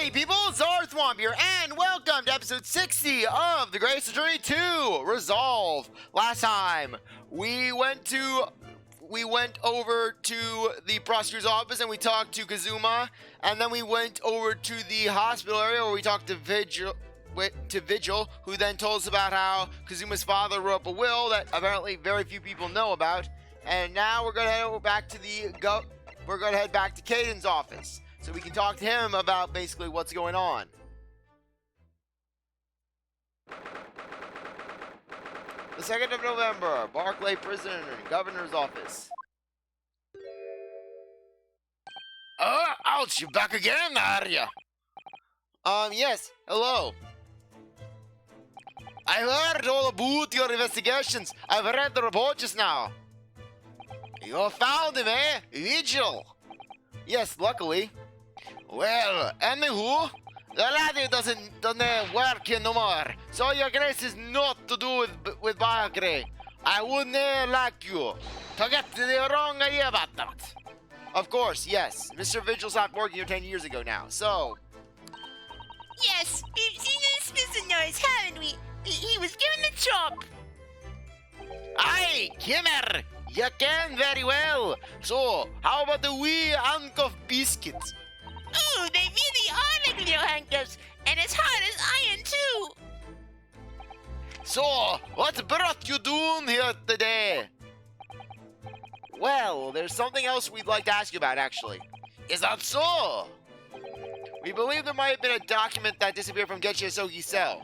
Hey people, CzarThwomp here, and welcome to episode 60 of The Grace Journey 2, Resolve. Last time, we went over to the prosecutor's office and we talked to Kazuma, and then we went over to the hospital area where we talked to Vigil, who then told us about how Kazuma's father wrote up a will that apparently very few people know about, and now we're gonna head back to Caiden's office, so we can talk to him about basically what's going on. The 2nd of November, Barclay Prison, Governor's Office. Oh, ouch, you back again, are ya? Yes, hello. I've heard all about your investigations. I've read the report just now. You found him, eh? Vigil. Yes, luckily. Well, anywho, the laddie doesn't work here no more, so your grace is not to do with Barclay. I wouldn't like you to get the wrong idea about that. Of course, yes. Mr. Vigil stopped working here 10 years ago now, so... Yes, we've seen his prisoners, haven't we? He was given the chop. Aye, Kimmer! You can very well. So, how about the wee handcuff biscuits? Ooh, they really are like little handcuffs, and as hard as iron, too. So, what brought you doing here today? Well, there's something else we'd like to ask you about, actually. Is that so? We believe there might have been a document that disappeared from Getchi Asogi's cell.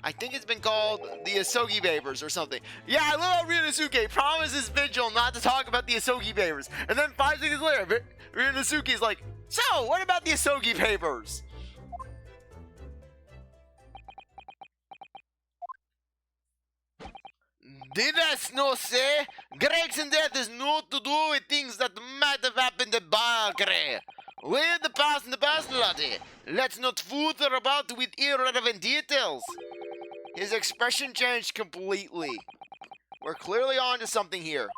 I think it's been called the Asogi Papers or something. Yeah, I love how Ryunosuke promises Vigil not to talk about the Asogi Papers. And then 5 seconds later, Ryunosuke is like, so, what about the Asogi Papers? Did I no say? Gregson death is not to do with things that might have happened to Barclay. With the past and the past, laddie. Let's not footer about with irrelevant details. His expression changed completely. We're clearly on to something here.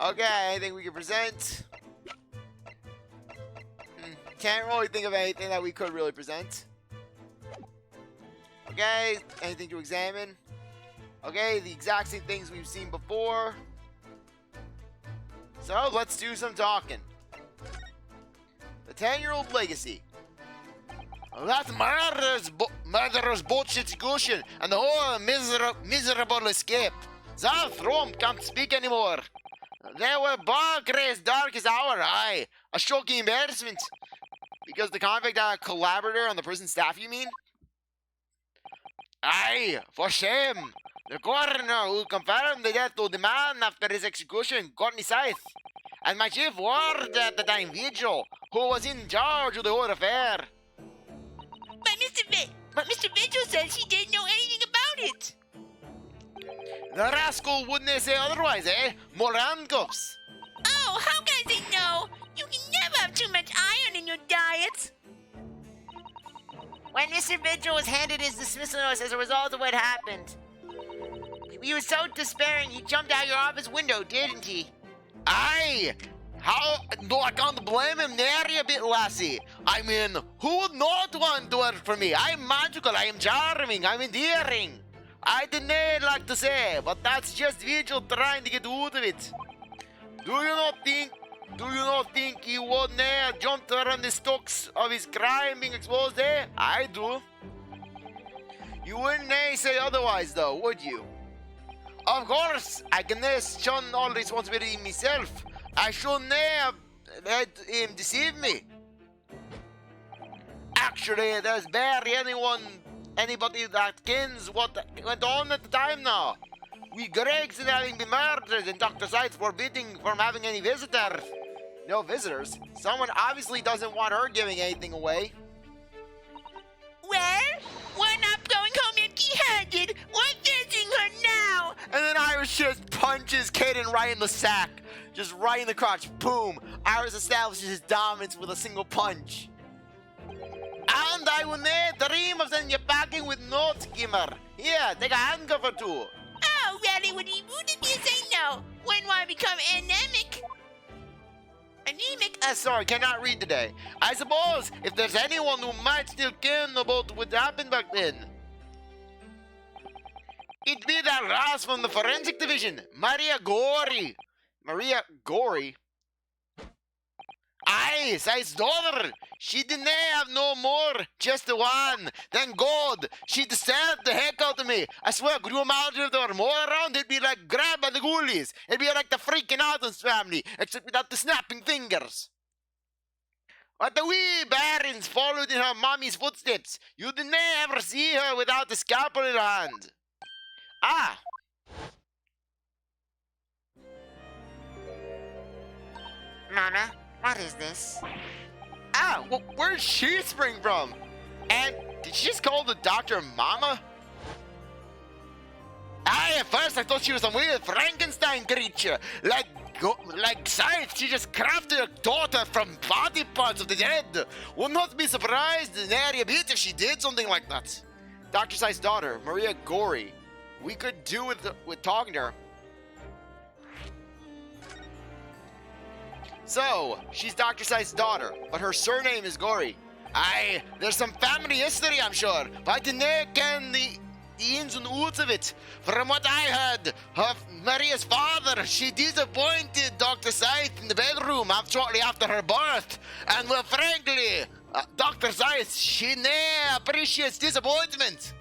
Okay, anything we can present? Can't really think of anything that we could really present. Okay, anything to examine? Okay, the exact same things we've seen before. So, let's do some talking. The 10-year-old legacy. That murderous bullshit execution and the whole miserable escape. CzarThwomp can't speak anymore. They were Barclay's darkest hour, aye. A shocking embarrassment. Because the convict had a collaborator on the prison staff, you mean? Aye, for shame. The coroner who confirmed the death of the man after his execution, Sithe. And my chief ward at the time, Vigil, who was in charge of the whole affair. But Mr. Vigil says he didn't know anything about it. The rascal wouldn't say otherwise, eh? More handcuffs. Oh, how can they know? You can never have too much iron in your diet. When Mr. Vigil was handed his dismissal notice as a result of what happened, he was so despairing he jumped out your office window, didn't he? Aye! How? No, I can't blame him nary a bit, lassie. I mean, who would not want to work for me? I'm magical, I am charming, I'm endearing. I didn't like to say, but that's just Vigil trying to get out of it. Do you not think he wouldn't have jumped around the stocks of his crime being exposed, eh? I do. You wouldn't say otherwise, though, would you? Of course, I can shun all responsibility myself. I shouldn't have let him deceive me. Actually, there's barely anybody that kens what went on at the time now. We Gregson having been murdered and Dr. Sithe forbidding from having any visitors. No visitors? Someone obviously doesn't want her giving anything away. Well, we're not going home empty-handed. We're visiting her now. And then Iris just punches Caiden right in the sack. Just right in the crotch. Boom. Iris establishes his dominance with a single punch. And I will never dream of sending you packing with notes, Gimmer. Here, take a handcuff or two. Oh, really? Would you say no? When one become anemic. Sorry, cannot read today. I suppose if there's anyone who might still care about what happened back then, it'd be that lass from the forensic division, Gory. Gory? Aye, Sithe's daughter. She didn't have no more, just the one. Thank God. She disturbed the heck out of me. I swear, could you imagine if there were more around? It'd be like grabbed by the ghoulies. It'd be like the freaking Adams family, except without the snapping fingers. But the wee Barons followed in her mommy's footsteps. You didn't ever see her without the scalpel in her hand. Ah. Mama, what is this? Ah, well, where did she spring from? And did she just call the doctor Mama? At first I thought she was some weird Frankenstein creature. Like Scythe, she just crafted a daughter from body parts of the dead. Would not be surprised in area bit if she did something like that. Dr. Scythe's daughter, Gory. We could do with talking to her. So, she's Dr. Scythe's daughter, but her surname is Gory. Aye, there's some family history, I'm sure, but I didn't ken the ins and outs of it. From what I heard, Maria's father, she disappointed Dr. Scythe in the bedroom shortly after her birth. And well, frankly, Dr. Scythe, she never appreciates disappointment.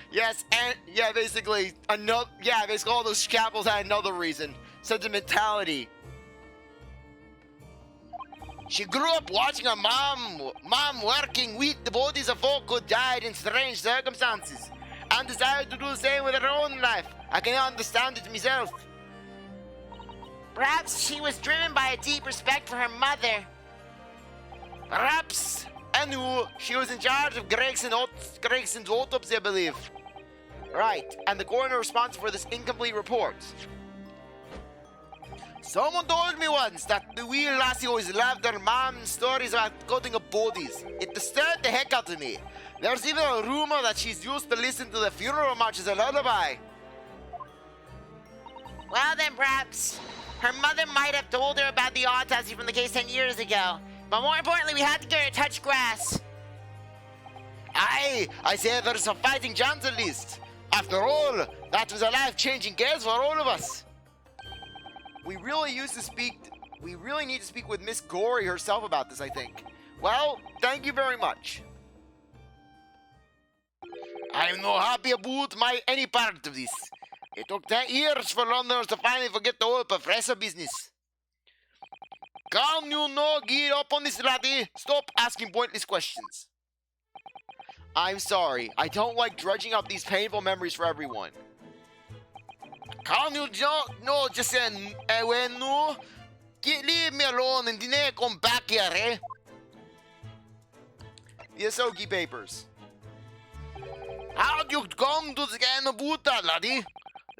Yes, and basically all those scalpels had another reason. Sentimentality. She grew up watching her mom working with the bodies of folk who died in strange circumstances, and decided to do the same with her own life. I can understand it myself. Perhaps she was driven by a deep respect for her mother. Perhaps. And who? She was in charge of Gregson's autopsy, I believe. Right, and the coroner responsible for this incomplete report. Someone told me once that the wee lassie always loved her mom's stories about cutting up bodies. It disturbed the heck out of me. There's even a rumor that she's used to listen to the funeral march as a lullaby. Well then, perhaps her mother might have told her about the autopsy from the case 10 years ago. But more importantly, we had to get her to touch grass. Aye, I say there's a fighting chance at least. After all, that was a life-changing case for all of us. We really need to speak with Miss Gory herself about this, I think. Well, thank you very much. I'm no happy about any part of this. It took 10 years for Londoners to finally forget the whole professor business. Can you no get up on this, laddie? Stop asking pointless questions. I'm sorry, I don't like dredging up these painful memories for everyone. Can you just say when no? Leave me alone and then come back here, eh? The Asogi Papers. How'd you come to the kind of boot that, laddie?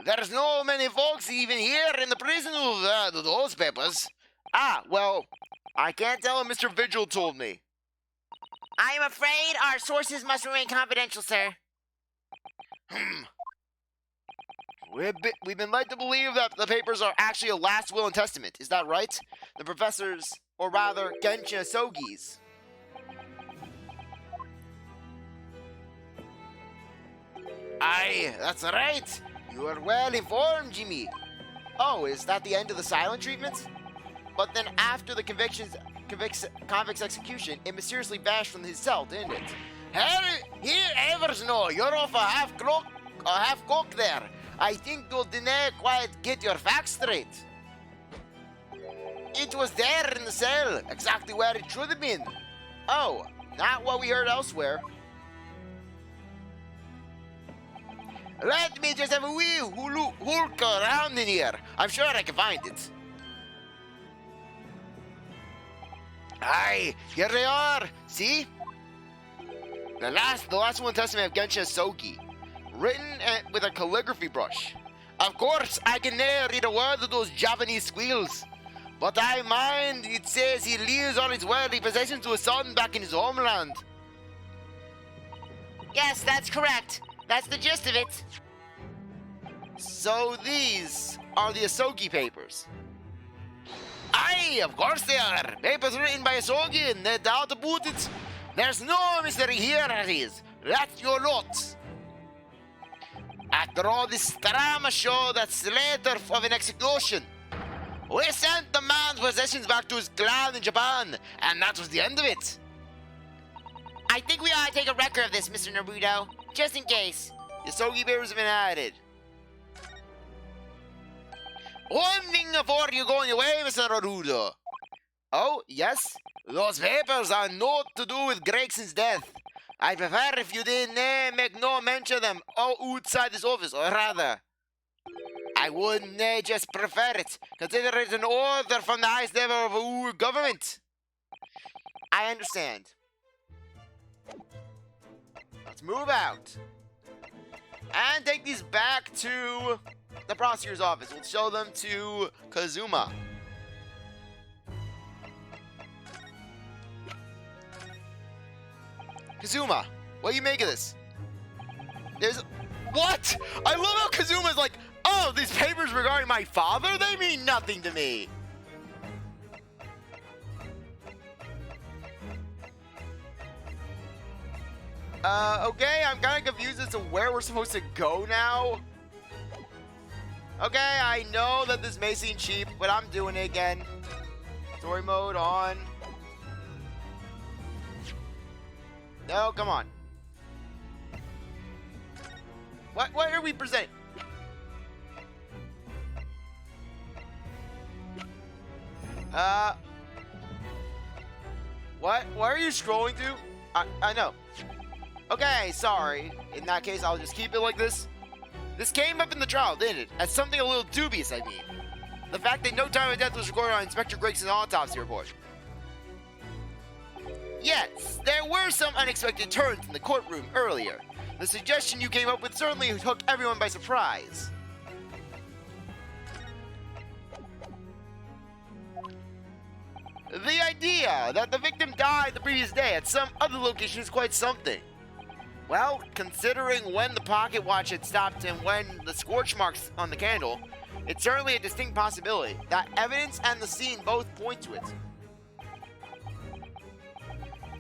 There's no many folks even here in the prison who've do those papers. Ah, well, I can't tell what Mr. Vigil told me. I am afraid our sources must remain confidential, sir. We've been led to believe that the papers are actually a last will and testament. Is that right? The professor's, or rather, Genshin Asogi's. Aye, that's right. You are well informed, Jimmy. Oh, is that the end of the silent treatment? But then after the convict's execution, it mysteriously vanished from his cell, didn't it? Here, Evers, no, you're off a half cock there. I think you didn't quite get your facts straight. It was there in the cell, exactly where it should have been. Oh, not what we heard elsewhere. Let me just have a wee hulk around in here. I'm sure I can find it. Aye, here they are. See? The last one testament of Genshin Asogi. Written with a calligraphy brush. Of course, I can never read a word of those Japanese squeals. But I mind it says he leaves all his worldly possessions to his son back in his homeland. Yes, that's correct. That's the gist of it. So these are the Asogi Papers. Aye, of course they are. Papers written by Asogi, and no doubt about it. There's no mystery here, it is. That's your lot. After all, this drama show that slaughter of an execution. We sent the man's possessions back to his clan in Japan, and that was the end of it. I think we ought to take a record of this, Mr. Naruto, just in case. The Asogi Papers have been added. One thing before you go on your way, Mr. Naruto. Oh, yes? Those papers are not to do with Gregson's death. I prefer if you didn't make no mention of them outside this office, or rather, I wouldn't just prefer it. Consider it an order from the highest level of our government. I understand. Let's move out. And take these back to the prosecutor's office. We'll show them to Kazuma. Kazuma, what do you make of this? What? I love how Kazuma's like, oh, these papers regarding my father? They mean nothing to me. Okay, I'm kind of confused as to where we're supposed to go now. Okay, I know that this may seem cheap, but I'm doing it again. Story mode on. No, come on. What are we presenting? What are you scrolling to? I know. Okay, sorry. In that case, I'll just keep it like this. This came up in the trial, didn't it? As something a little dubious, I mean. The fact that no time of death was recorded on Inspector Gregson's autopsy report. Yes, there were some unexpected turns in the courtroom earlier. The suggestion you came up with certainly took everyone by surprise. The idea that the victim died the previous day at some other location is quite something. Well, considering when the pocket watch had stopped and when the scorch marks on the candle, it's certainly a distinct possibility. That evidence and the scene both point to it.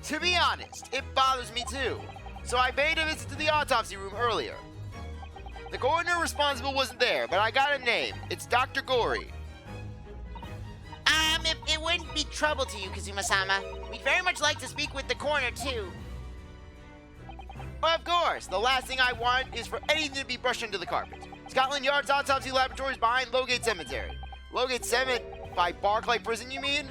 To be honest, it bothers me too, so I paid a visit to the autopsy room earlier. The coroner responsible wasn't there, but I got a name. It's Dr. Gory. If it wouldn't be trouble to you, Kazuma-sama, we'd very much like to speak with the coroner too. Of course, the last thing I want is for anything to be brushed under the carpet. Scotland Yard's autopsy laboratory is behind Lowgate Cemetery. Lowgate Cemetery by Barclay Prison, you mean?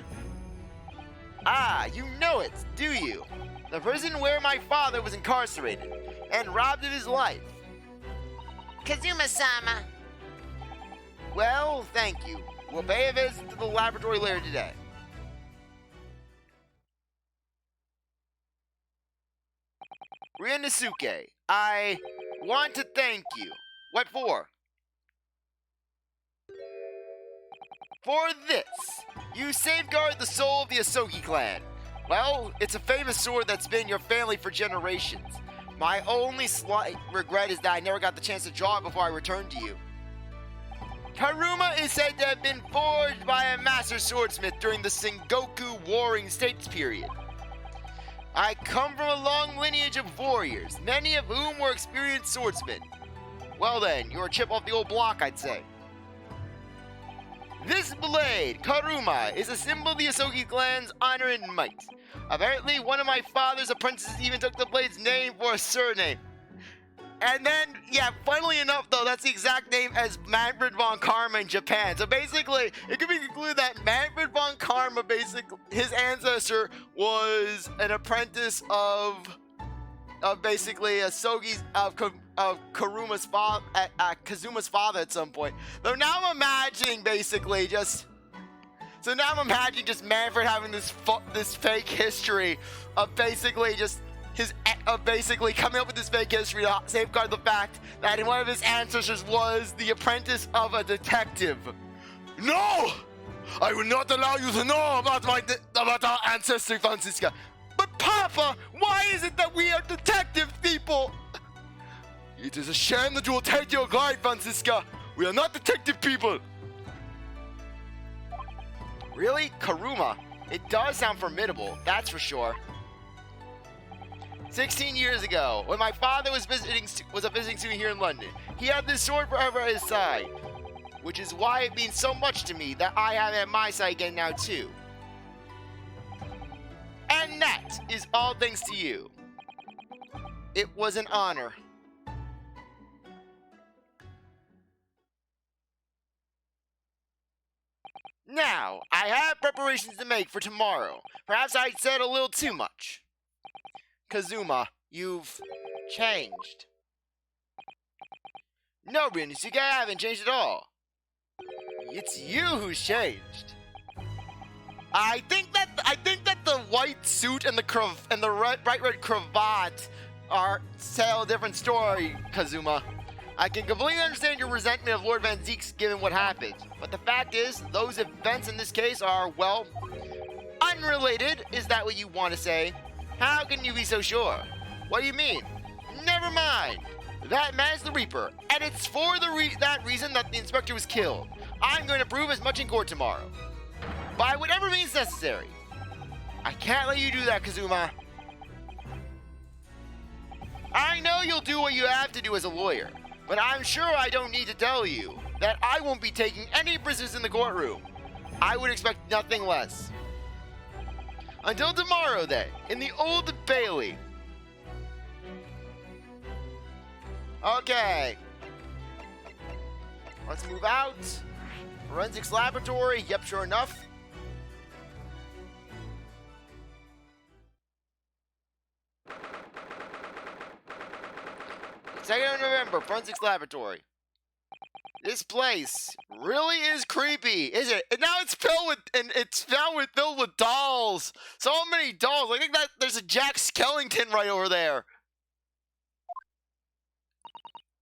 Ah, you know it, do you? The prison where my father was incarcerated and robbed of his life. Kazuma-sama. Well, thank you. We'll pay a visit to the laboratory later today. Ryunosuke, I want to thank you. What for? For this. You safeguard the soul of the Asogi clan. Well, it's a famous sword that's been your family for generations. My only slight regret is that I never got the chance to draw it before I returned to you. Karuma is said to have been forged by a master swordsmith during the Sengoku Warring States period. I come from a long lineage of warriors, many of whom were experienced swordsmen. Well then, you're a chip off the old block, I'd say. This blade, Karuma, is a symbol of the Asogi clan's honor and might. Apparently, one of my father's apprentices even took the blade's name for a surname. And then, yeah, funnily enough, though, that's the exact name as Manfred von Karama in Japan. So basically, it can be concluded that Manfred von Karama, basically, his ancestor was an apprentice of basically Asogi's, of Karuma's father, Kazuma's father at some point. Though now I'm imagining basically just, so now I'm imagining just Manfred having this fake history of basically just basically coming up with this fake history to safeguard the fact that one of his ancestors was the apprentice of a detective. No! I will not allow you to know about our ancestry, Franziska. But Papa, why is it that we are detective people? It is a shame that you will take your guide, Franziska. We are not detective people. Really? Karuma? It does sound formidable, that's for sure. 16 years ago, when my father was a visiting student here in London, he had this sword forever at his side, which is why it means so much to me that I have it at my side again now too. And that is all thanks to you. It was an honor. Now, I have preparations to make for tomorrow. Perhaps I said a little too much. Kazuma, you've changed. No, Ryunosuke, I haven't changed at all. It's you who's changed. I think that the white suit and the bright red cravat tell a different story, Kazuma. I can completely understand your resentment of Lord Van Zeek's given what happened, but the fact is, those events in this case are, well, unrelated. Is that what you want to say? How can you be so sure? What do you mean? Never mind. That man's the Reaper, and it's for that reason that the inspector was killed. I'm going to prove as much in court tomorrow. By whatever means necessary. I can't let you do that, Kazuma. I know you'll do what you have to do as a lawyer, but I'm sure I don't need to tell you that I won't be taking any prisoners in the courtroom. I would expect nothing less. Until tomorrow, then, in the Old Bailey. Okay. Let's move out. Forensics Laboratory. Yep, sure enough. 2nd of November, Forensics Laboratory. This place really is creepy, isn't it? And now it's filled with dolls. So many dolls. I think that there's a Jack Skellington right over there.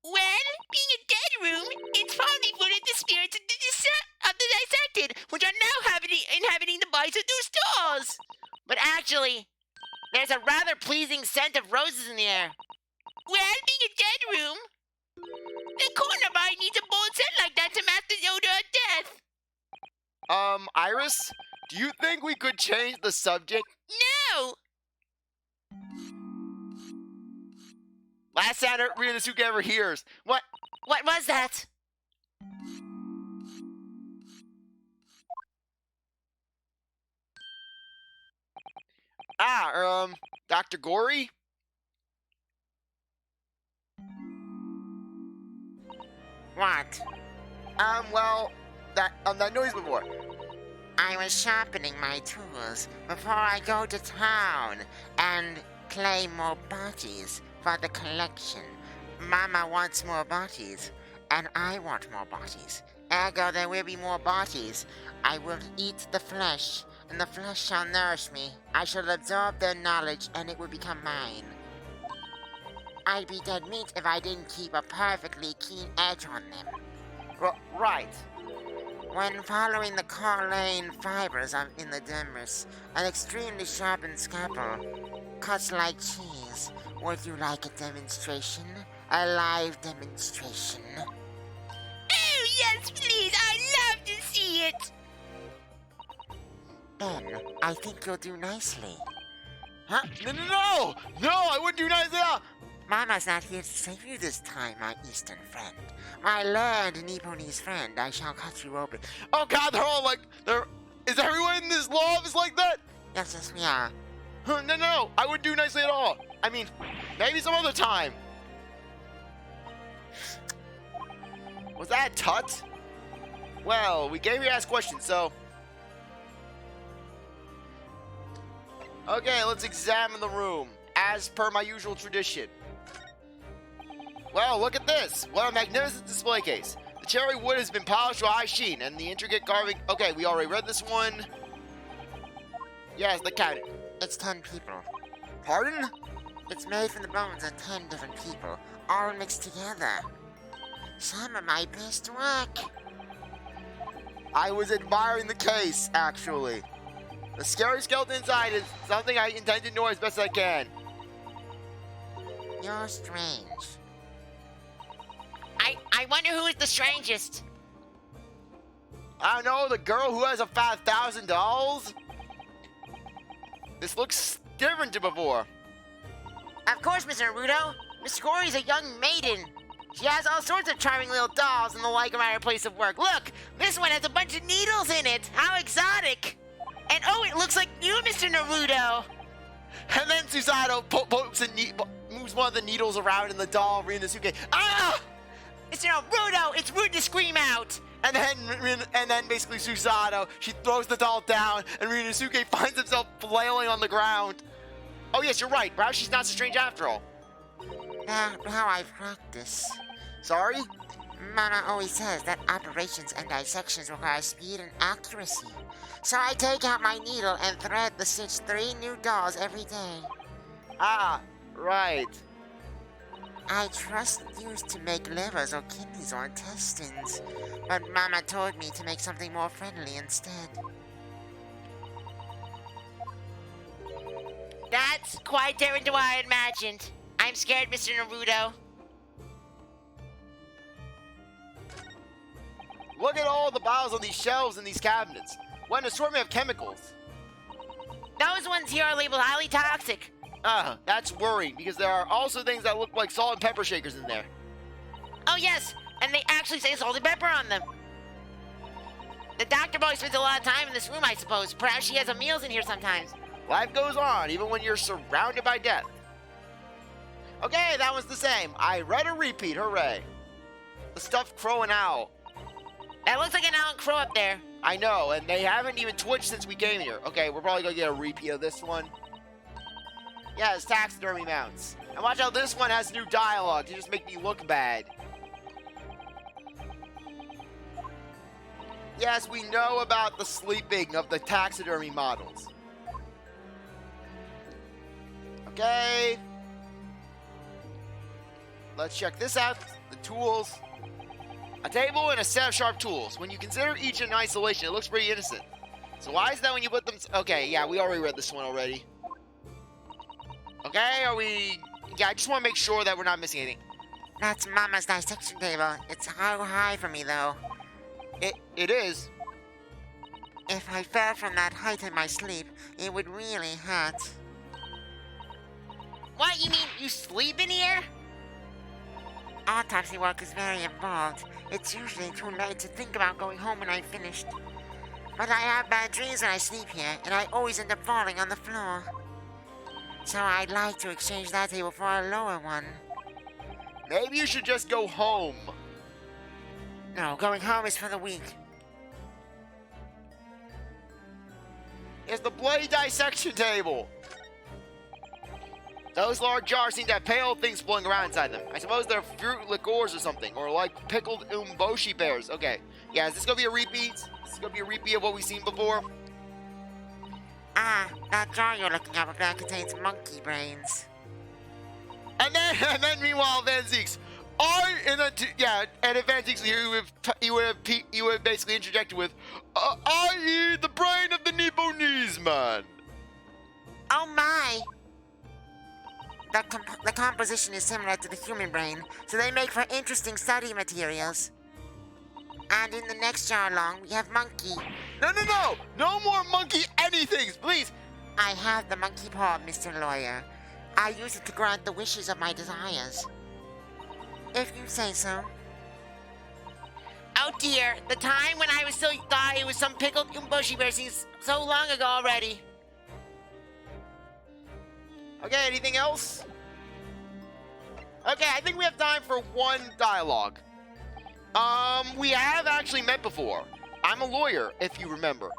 Well, being a dead room, it's probably full of the spirits of the dissected, which are now inhabiting the bodies of those dolls. But actually, there's a rather pleasing scent of roses in the air. Well, being a dead room, the corner body needs a bold scent like that to match the odor of death. Iris, do you think we could change the subject? No! Last sound Ryunosuke ever hears. What was that? Dr. Gory? What? Well, that noise before. I was sharpening my tools before I go to town and claim more bodies for the collection. Mama wants more bodies, and I want more bodies. Ergo, there will be more bodies. I will eat the flesh, and the flesh shall nourish me. I shall absorb their knowledge, and it will become mine. I'd be dead meat if I didn't keep a perfectly keen edge on them. Right. When following the coralline fibers in the dermis, an extremely sharpened scalpel cuts like cheese. Would you like a demonstration? A live demonstration? Oh, yes, please. I'd love to see it. Ben, I think you'll do nicely. Huh? No, I wouldn't do nicely at all. Mama's not here to save you this time, my eastern friend. My learned Nipponese friend, I shall cut you open. Oh God, they're all like, is everyone in this law office like that? Yes, we are. No, I wouldn't do nicely at all. I mean, maybe some other time. Was that Tut? Well, we came here to ask questions, so... Okay, let's examine the room, as per my usual tradition. Well, look at this. What a magnificent display case. The cherry wood has been polished to a high sheen, and the intricate carving... Okay, we already read this one. Yes, the count. It's 10 people. Pardon? It's made from the bones of 10 different people, all mixed together. Some of my best work. I was admiring the case, actually. The scary skeleton inside is something I intend to ignore as best I can. You're strange. I wonder who is the strangest. I don't know, the girl who has a 5,000 dolls? This looks different to before. Of course, Mr. Naruto. Miss Gory's a young maiden. She has all sorts of charming little dolls and the like around her place of work. Look, this one has a bunch of needles in it. How exotic. And oh, it looks like you, Mr. Naruto. And then Susanoo moves one of the needles around in the doll, Ryunosuke. Ah! Mr. Naruto, it's rude to scream out. And then basically Susanoo, she throws the doll down, and Ryunosuke finds himself flailing on the ground. Oh yes, you're right. Perhaps she's not so strange after all. How I practice. Sorry? Mama always says that operations and dissections require speed and accuracy. So I take out my needle and thread the stitch 3 new dolls every day. Ah, right. I trust used to make livers or kidneys or intestines, but Mama told me to make something more friendly instead. That's quite different to what I imagined. I'm scared, Mr. Naruto. Look at all the bottles on these shelves and these cabinets. What an assortment of chemicals. Those ones here are labeled highly toxic. That's worrying, because there are also things that look like salt and pepper shakers in there. Oh yes, and they actually say salt and pepper on them. The doctor boy spends a lot of time in this room, I suppose. Perhaps she has her meals in here sometimes. Life goes on, even when you're surrounded by death. Okay, that was the same. I read a repeat, hooray. The stuffed crow and owl. That looks like an owl and crow up there. I know, and they haven't even twitched since we came here. Okay, we're probably gonna get a repeat of this one. Yeah, it's taxidermy mounts. And watch out, this one has new dialogue to just make me look bad. Yes, we know about the sleeping of the taxidermy models. Okay. Let's check this out. The tools. A table and a set of sharp tools. When you consider each in isolation, it looks pretty innocent. So why is that when you put them... Okay, yeah, we already read this one already. Okay, are we... Yeah, I just want to make sure that we're not missing anything. That's Mama's dissection table. It's so high for me, though. It is. If I fell from that height in my sleep, it would really hurt. What, you mean you sleep in here? Autopsy work is very involved. It's usually too late to think about going home when I'm finished. But I have bad dreams when I sleep here, and I always end up falling on the floor. So I'd like to exchange that table for a lower one. Maybe you should just go home. No, going home is for the weak. It's the bloody dissection table. Those large jars seem to have pale things flowing around inside them. I suppose they're fruit liqueurs or something, or like pickled umboshi bears. Okay, yeah, is this gonna be a repeat? Is this gonna be a repeat of what we've seen before? Ah, that jar you're looking at there contains monkey brains. And then meanwhile, Van Zeeks, and then Van Zeeks, he would have basically interjected with, I eat the brain of the Nipponese man. Oh my! The composition is similar to the human brain, so they make for interesting study materials. And in the next jar along, we have monkey. No more monkey anythings, please. I have the monkey paw, Mr. Lawyer. I use it to grant the wishes of my desires. If you say so. Oh dear, the time when I was so thought it was some pickled umboshi bear seems so long ago already. Okay, anything else? Okay, I think we have time for one dialogue. We have actually met before. I'm a lawyer, if you remember.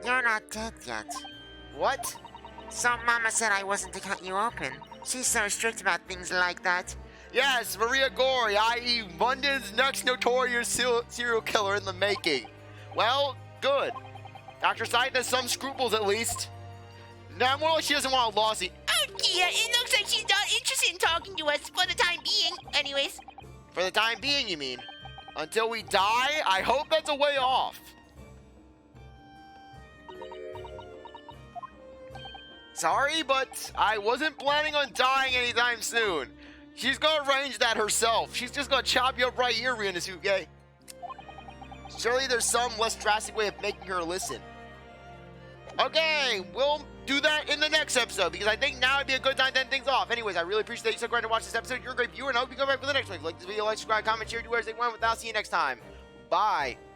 You're not dead yet. What? So Mama said I wasn't to cut you open. She's so strict about things like that. Yes, Maria Gory, i.e. London's next notorious serial killer in the making. Well, good. Dr. Sithe has some scruples at least. Now, more like she doesn't want a lawsuit. Oh dear, it looks like she's not interested in talking to us for the time being. Anyways. For the time being, you mean? Until we die? I hope that's a way off. Sorry, but I wasn't planning on dying anytime soon. She's gonna arrange that herself. She's just gonna chop you up right here, Ryunosuke. Surely there's some less drastic way of making her listen. Okay, we'll do that in the next episode, because I think now would be a good time to end things off. Anyways, I really appreciate that you stuck around to watch this episode. You're a great viewer, and I hope you come back for the next one. If you like this video, like, subscribe, comment, share, do whatever you want. I'll see you next time. Bye.